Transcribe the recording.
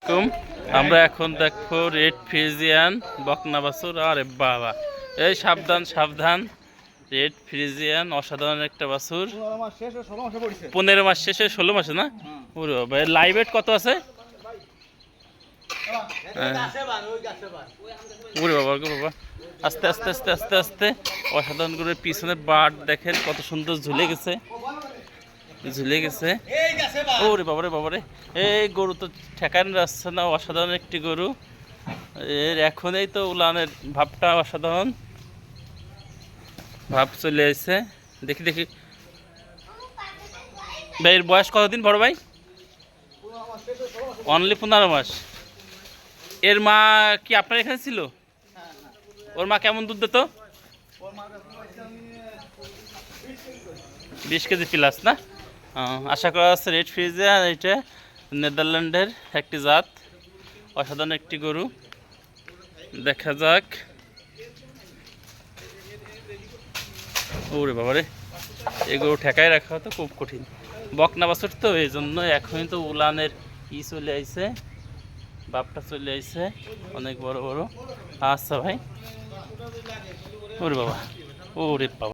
আলাইকুম। আমরা এখন দেখবো রেড ফ্রিজিয়ান বকনা বাছুর। আরে বাবা, এই সাবধান সাবধান, রেড ফ্রিজিয়ান অসাধারণ একটা বাছুর। 15 মাস শেষে 16 মাসে না? ওরে বাবা, এর লাইভ ওয়েট কত আছে? ওরে বাবা গো বাবা, আস্তে আস্তে আস্তে আস্তে আস্তে অসাধারণ করে পিছনের বাট দেখেন কত সুন্দর ঝুলে গেছে, ঝুলে গেছে। ওরে বাবারে বাবারে, এই গরু তো ঠেকানো যাচ্ছে না, অসাধারণ একটি গরু। এর এখনই তো উলানের ভাবটা অসাধারণ ভাব চলে আসছে। দেখি দেখি ভাই, এর বয়স কতদিন বড় ভাই? অনলি 15 মাস। এর মা কি আপনার এখানে ছিল? ওর মা কেমন দুধ দিত? 20 কেজি প্লাস না? আশা করা যাচ্ছে রেড ফ্রিজিয়ান এটা নেদারল্যান্ডের একটি জাত, অসাধারণ একটি গরু। দেখা যাক। ওরে বাবারে, এই গরু ঠেকায় রাখা তো খুব কঠিন। বকনা বাছুর তো, এই জন্য এখনই তো উলানের চলে আইছে, বাপটা চলে আইছে অনেক বড় বড়। আচ্ছা ভাই, ওরে বাবা, ওরে বাবা।